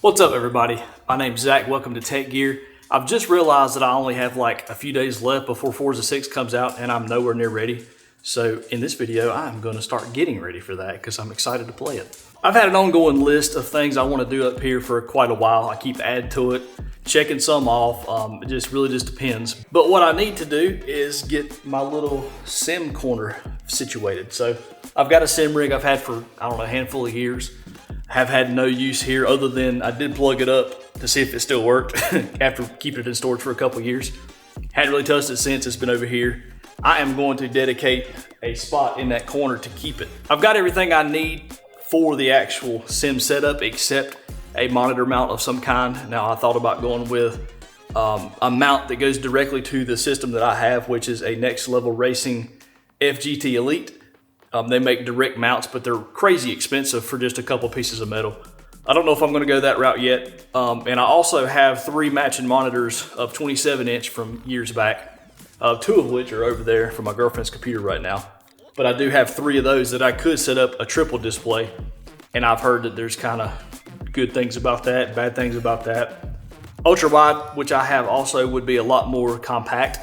What's up, everybody? My name's Zach. Welcome to TechGear. I've just realized that I only have like a few days left before Forza 6 comes out and I'm nowhere near ready. So in this video, I'm going to start getting ready for that because I'm excited to play it. I've had an ongoing list of things I want to do up here for quite a while. I keep adding to it, checking some off. It really just depends. But what I need to do is get my little sim corner situated. So I've got a sim rig I've had for, I don't know, a handful of years. Have had no use here other than I did plug it up to see if it still worked after keeping it in storage for a couple years. Hadn't really touched it since. It's been over here. I am going to dedicate a spot in that corner to keep it. I've got everything I need for the actual sim setup except a monitor mount of some kind. Now I thought about going with a mount that goes directly to the system that I have, which is a Next Level Racing FGT Elite. They make direct mounts, but they're crazy expensive for just a couple pieces of metal. I don't know if I'm going to go that route yet. And I also have 3 matching monitors of 27-inch from years back, 2 of which are over there for my girlfriend's computer right now. But I do have 3 of those that I could set up a triple display. And I've heard that there's kind of good things about that, bad things about that. Ultrawide, which I have also, would be a lot more compact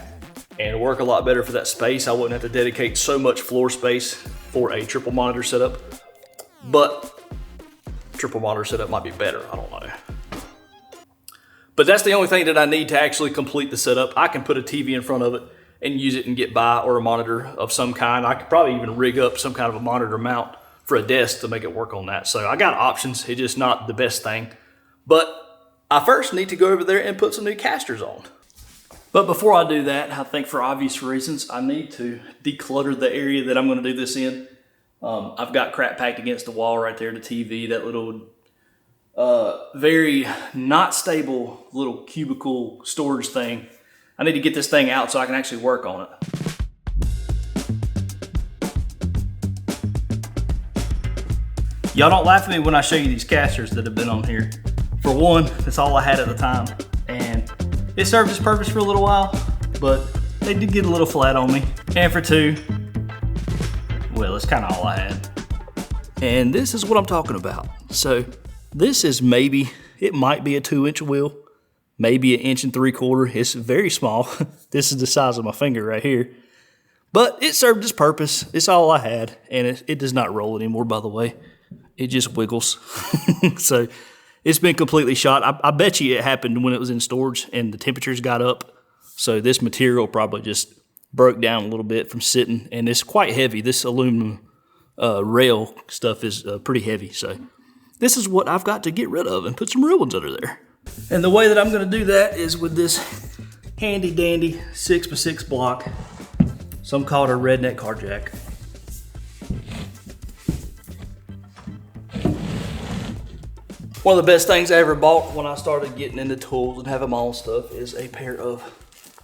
and work a lot better for that space. I wouldn't have to dedicate so much floor space for a triple monitor setup, but triple monitor setup might be better, I don't know. But that's the only thing that I need to actually complete the setup. I can put a TV in front of it and use it and get by, or a monitor of some kind. I could probably even rig up some kind of a monitor mount for a desk to make it work on that. So I got options, it's just not the best thing. But I first need to go over there and put some new casters on. But before I do that, I think for obvious reasons, I need to declutter the area that I'm going to do this in. I've got crap packed against the wall right there, the TV, that little very not stable little cubicle storage thing. I need to get this thing out so I can actually work on it. Y'all don't laugh at me when I show you these casters that have been on here. For one, that's all I had at the time. And it served its purpose for a little while, but they did get a little flat on me. And for 2, well, it's kind of all I had. And this is what I'm talking about. So this is it might be a 2-inch wheel, maybe 1 3/4 inch. It's very small. This is the size of my finger right here. But it served its purpose. It's all I had. And it does not roll anymore, by the way. It just wiggles. So it's been completely shot. I bet you it happened when it was in storage and the temperatures got up. So this material probably just broke down a little bit from sitting, and it's quite heavy. This aluminum rail stuff is pretty heavy. So this is what I've got to get rid of and put some real ones under there. And the way that I'm gonna do that is with this handy dandy 6x6 block. Some call it a redneck car jack. One of the best things I ever bought when I started getting into tools and having my own stuff is a pair of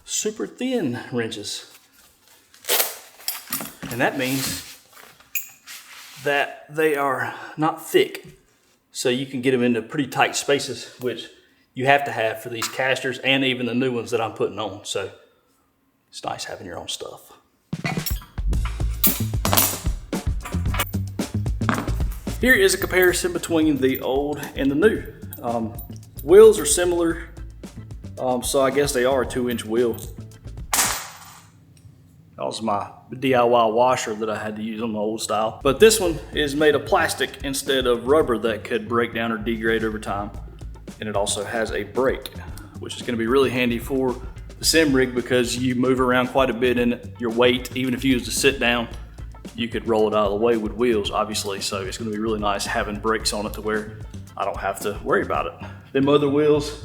super thin wrenches. And that means that they are not thick. So you can get them into pretty tight spaces, which you have to have for these casters and even the new ones that I'm putting on. So it's nice having your own stuff. Here is a comparison between the old and the new. Wheels are similar, so I guess they are a 2-inch wheel. That was my DIY washer that I had to use on the old style. But this one is made of plastic instead of rubber that could break down or degrade over time. And it also has a brake, which is gonna be really handy for the sim rig because you move around quite a bit in it. Your weight, even if you was to sit down, you could roll it out of the way with wheels, obviously. So it's gonna be really nice having brakes on it to where I don't have to worry about it. Them other wheels,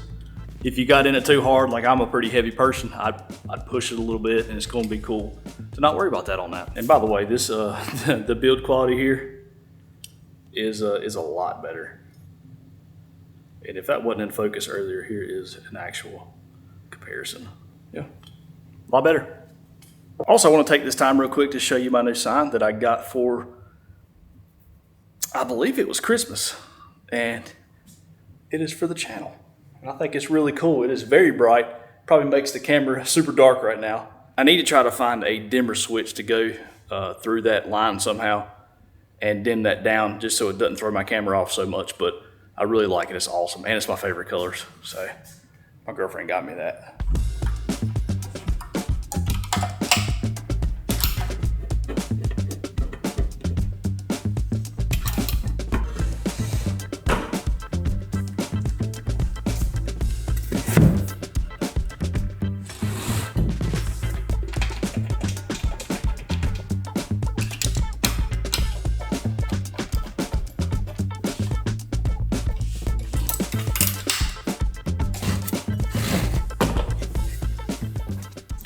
if you got in it too hard, like I'm a pretty heavy person, I'd push it a little bit and it's gonna be cool to not worry about that on that. And by the way, this the build quality here is a lot better. And if that wasn't in focus earlier, here is an actual comparison. Yeah, a lot better. Also, I want to take this time real quick to show you my new sign that I got for, I believe it was Christmas, and it is for the channel. And I think it's really cool. It is very bright, probably makes the camera super dark right now. I need to try to find a dimmer switch to go through that line somehow and dim that down just so it doesn't throw my camera off so much, but I really like it. It's awesome, and it's my favorite colors. So my girlfriend got me that.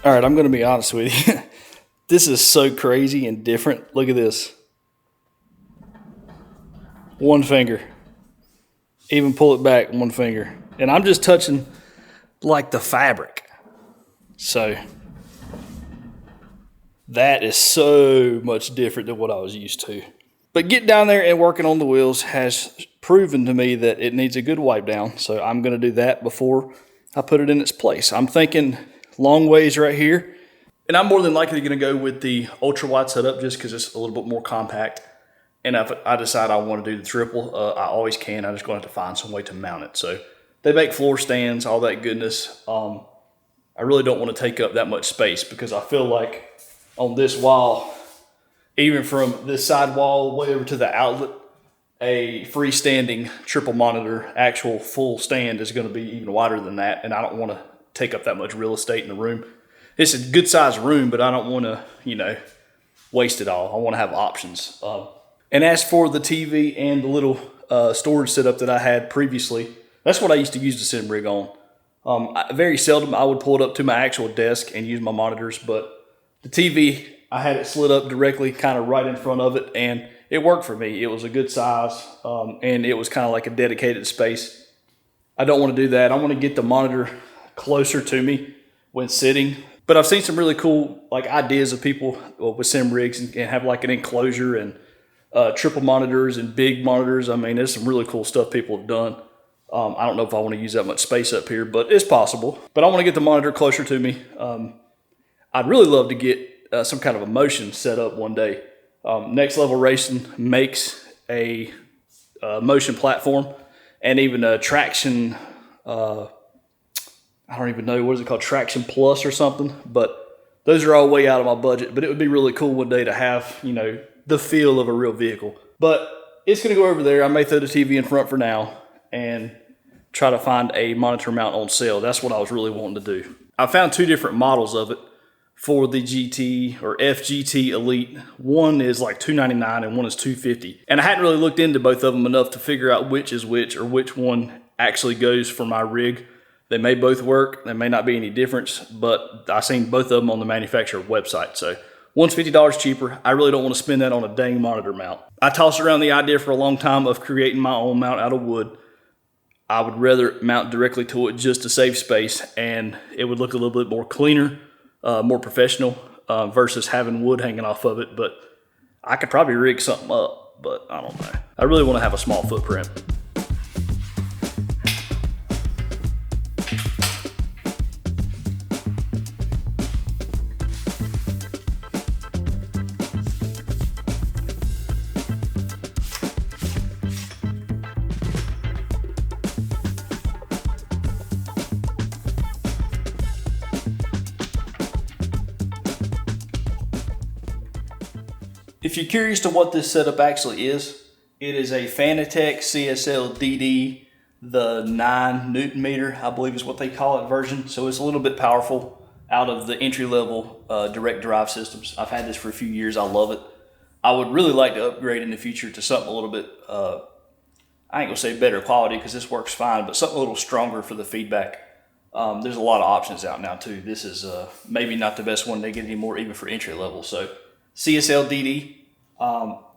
All right, I'm going to be honest with you. This is so crazy and different. Look at this. One finger. Even pull it back, one finger. And I'm just touching like the fabric. So that is so much different than what I was used to. But getting down there and working on the wheels has proven to me that it needs a good wipe down. So I'm going to do that before I put it in its place. I'm thinking long ways right here. And I'm more than likely going to go with the ultra-wide setup just because it's a little bit more compact. And if I decide I want to do the triple, I always can. I'm just going to have to find some way to mount it. So they make floor stands, all that goodness. I really don't want to take up that much space because I feel like on this wall, even from this side wall way over to the outlet, a freestanding triple monitor, actual full stand is going to be even wider than that. And I don't want to take up that much real estate in the room. It's a good sized room, but I don't want to, waste it all. I want to have options. And as for the TV and the little storage setup that I had previously, that's what I used to use the sim rig on. Very seldom I would pull it up to my actual desk and use my monitors, but the TV, I had it slid up directly kind of right in front of it, and it worked for me. It was a good size, and it was kind of like a dedicated space. I don't want to do that. I want to get the monitor closer to me when sitting. But I've seen some really cool ideas of people with sim rigs and have like an enclosure and triple monitors and big monitors. I mean, there's some really cool stuff people have done. I don't know if I want to use that much space up here, but it's possible. But I want to get the monitor closer to me. I'd really love to get some kind of a motion set up one day. Next Level Racing makes a motion platform and even a traction, I don't even know, what is it called? Traction Plus or something. But those are all way out of my budget. But it would be really cool one day to have, the feel of a real vehicle. But it's going to go over there. I may throw the TV in front for now and try to find a monitor mount on sale. That's what I was really wanting to do. I found two different models of it for the GT or FGT Elite. One is like $299 and one is $250. And I hadn't really looked into both of them enough to figure out which is which or which one actually goes for my rig. They may both work. There may not be any difference, but I've seen both of them on the manufacturer website. So one's $50 cheaper. I really don't want to spend that on a dang monitor mount. I tossed around the idea for a long time of creating my own mount out of wood. I would rather mount directly to it just to save space, and it would look a little bit more cleaner, more professional versus having wood hanging off of it. But I could probably rig something up, but I don't know. I really want to have a small footprint. If you're curious to what this setup actually is, it is a Fanatec CSL DD, the 9 Newton meter, I believe is what they call it, version. So it's a little bit powerful out of the entry-level direct drive systems. I've had this for a few years. I love it. I would really like to upgrade in the future to something a little bit, I ain't gonna say better quality because this works fine, but something a little stronger for the feedback. There's a lot of options out now too. This is maybe not the best one they get anymore, even for entry level. So CSL DD.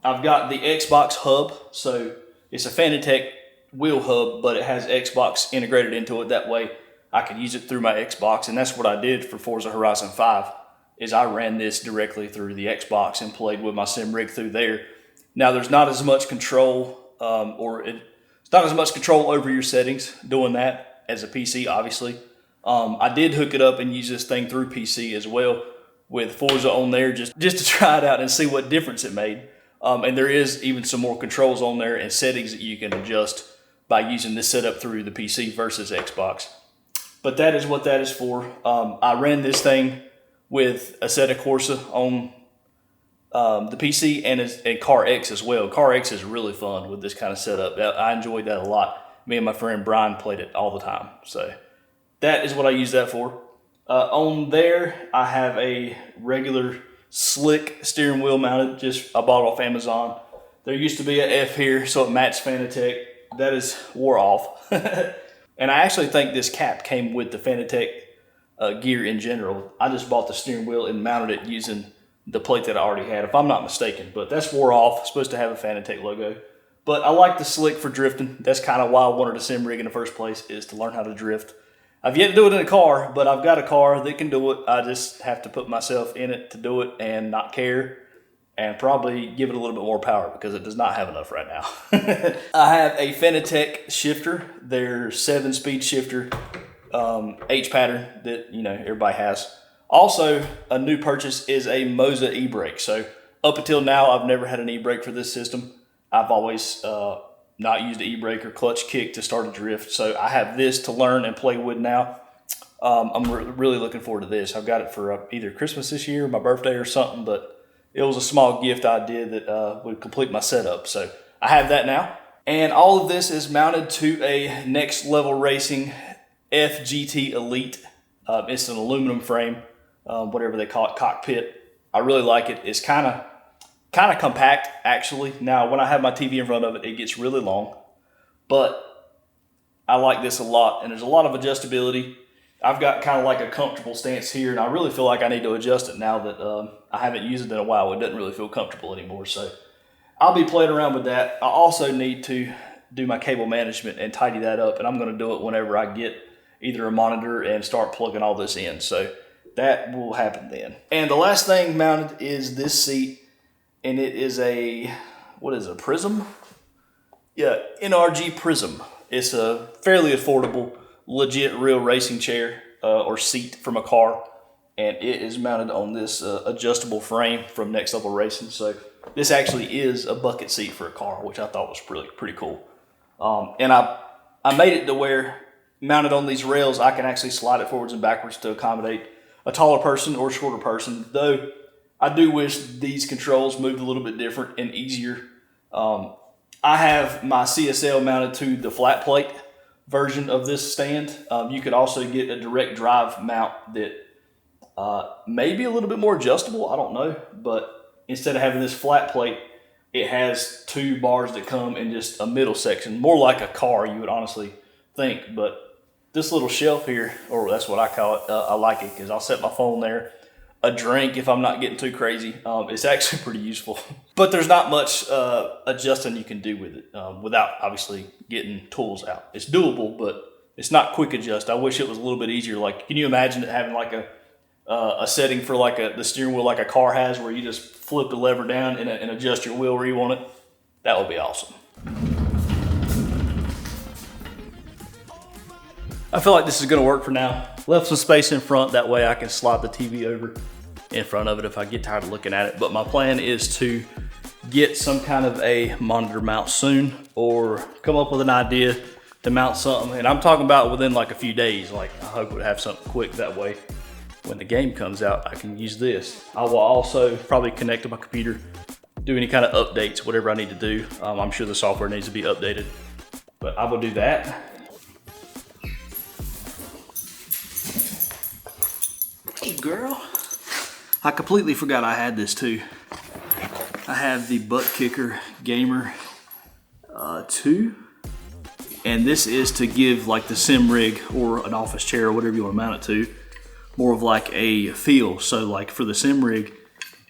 I've got the Xbox hub, so it's a Fanatec wheel hub, but it has Xbox integrated into it. That way I can use it through my Xbox, and that's what I did for Forza Horizon 5, is I ran this directly through the Xbox and played with my sim rig through there. Now there's not as much control, it's not as much control over your settings doing that as a PC, obviously. I did hook it up and use this thing through PC as well, with Forza on there just to try it out and see what difference it made. And there is even some more controls on there and settings that you can adjust by using this setup through the PC versus Xbox. But that is what that is for. I ran this thing with Assetto Corsa on the PC and Car X as well. Car X is really fun with this kind of setup. I enjoyed that a lot. Me and my friend Brian played it all the time. So that is what I use that for. On there, I have a regular slick steering wheel mounted, just I bought off Amazon. There used to be an F here, so it matched Fanatec. That is wore off. And I actually think this cap came with the Fanatec gear in general. I just bought the steering wheel and mounted it using the plate that I already had, if I'm not mistaken. But that's wore off. It's supposed to have a Fanatec logo. But I like the slick for drifting. That's kind of why I wanted a sim rig in the first place, is to learn how to drift. I've yet to do it in a car, but I've got a car that can do it. I just have to put myself in it to do it and not care, and probably give it a little bit more power because it does not have enough right now. I have a Fanatec shifter, their 7-speed shifter, H pattern that everybody has. Also, a new purchase is a Moza e-brake. So up until now, I've never had an e-brake for this system. I've always not used an e-brake or clutch kick to start a drift. So I have this to learn and play with now. I'm really looking forward to this. I've got it for either Christmas this year, my birthday or something, but it was a small gift I did that would complete my setup. So I have that now. And all of this is mounted to a Next Level Racing FGT Elite. It's an aluminum frame, whatever they call it, cockpit. I really like it. It's kind of compact, actually. Now, when I have my TV in front of it, it gets really long, but I like this a lot, and there's a lot of adjustability. I've got kind of like a comfortable stance here, and I really feel like I need to adjust it now that I haven't used it in a while. It doesn't really feel comfortable anymore, so I'll be playing around with that. I also need to do my cable management and tidy that up, and I'm going to do it whenever I get either a monitor and start plugging all this in, so that will happen then. And the last thing mounted is this seat. And it is a Prism? Yeah, NRG Prism. It's a fairly affordable, legit real racing chair or seat from a car. And it is mounted on this adjustable frame from Next Level Racing. So this actually is a bucket seat for a car, which I thought was pretty cool. And I made it to where, mounted on these rails, I can actually slide it forwards and backwards to accommodate a taller person or shorter person, though I do wish these controls moved a little bit different and easier. I have my CSL mounted to the flat plate version of this stand. You could also get a direct drive mount that may be a little bit more adjustable, I don't know. But instead of having this flat plate, it has 2 bars that come in just a middle section. More like a car, you would honestly think. But this little shelf here, or that's what I call it, I like it because I'll set my phone there, a drink if I'm not getting too crazy. It's actually pretty useful. But there's not much adjusting you can do with it without obviously getting tools out. It's doable, but it's not quick adjust. I wish it was a little bit easier. Like, can you imagine it having like a setting for like the steering wheel like a car has, where you just flip the lever down and adjust your wheel where you want it? That would be awesome. I feel like this is gonna work for now. Left some space in front, that way I can slide the TV over in front of it if I get tired of looking at it. But my plan is to get some kind of a monitor mount soon, or come up with an idea to mount something. And I'm talking about within like a few days. Like, I hope we'd have something quick, that way when the game comes out, I can use this. I will also probably connect to my computer, do any kind of updates, whatever I need to do. I'm sure the software needs to be updated, but I will do that. Hey girl, I completely forgot I had this too. I have the Butt Kicker Gamer 2, and this is to give like the sim rig or an office chair or whatever you want to mount it to more of like a feel. So like for the sim rig,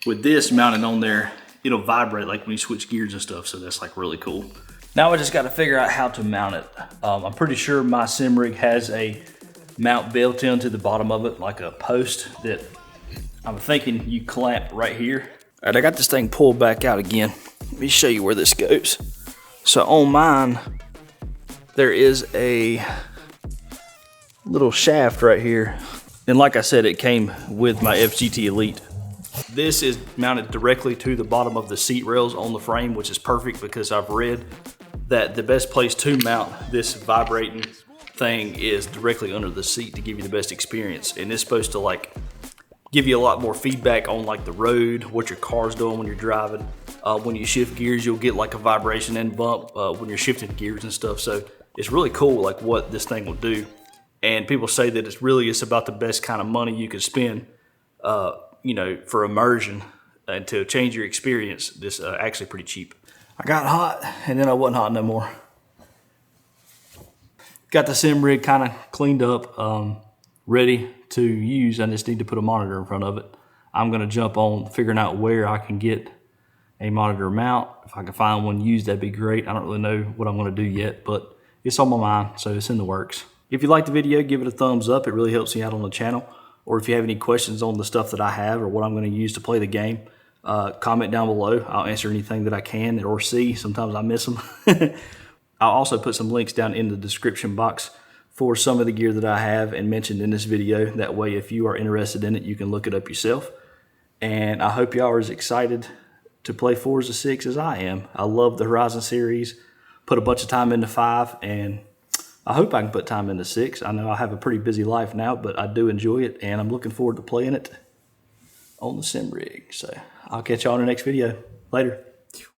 with this mounted on there, it'll vibrate like when you switch gears and stuff. So that's like really cool. Now I just got to figure out how to mount it. I'm pretty sure my sim rig has a mount built into the bottom of it, like a post that I'm thinking you clamp right here. All right, I got this thing pulled back out again. Let me show you where this goes. So on mine, there is a little shaft right here. And like I said, it came with my FGT Elite. This is mounted directly to the bottom of the seat rails on the frame, which is perfect because I've read that the best place to mount this vibrating thing is directly under the seat to give you the best experience. And it's supposed to like give you a lot more feedback on like the road, what your car's doing when you're driving. When you shift gears, you'll get like a vibration and bump when you're shifting gears and stuff. So it's really cool like what this thing will do. And people say that it's about the best kind of money you could spend, you know, for immersion and to change your experience. This actually pretty cheap. I got hot and then I wasn't hot no more. Got the sim rig kind of cleaned up, ready to use. I just need to put a monitor in front of it. I'm gonna jump on figuring out where I can get a monitor mount. If I can find one used, that'd be great. I don't really know what I'm gonna do yet, but it's on my mind, so it's in the works. If you like the video, give it a thumbs up. It really helps me out on the channel. Or if you have any questions on the stuff that I have or what I'm gonna use to play the game, comment down below. I'll answer anything that I can or see. Sometimes I miss them. I'll also put some links down in the description box for some of the gear that I have and mentioned in this video. That way, if you are interested in it, you can look it up yourself. And I hope y'all are as excited to play Forza 6 as I am. I love the Horizon series, put a bunch of time into 5, and I hope I can put time into 6. I know I have a pretty busy life now, but I do enjoy it, and I'm looking forward to playing it on the sim rig. So I'll catch y'all in the next video. Later.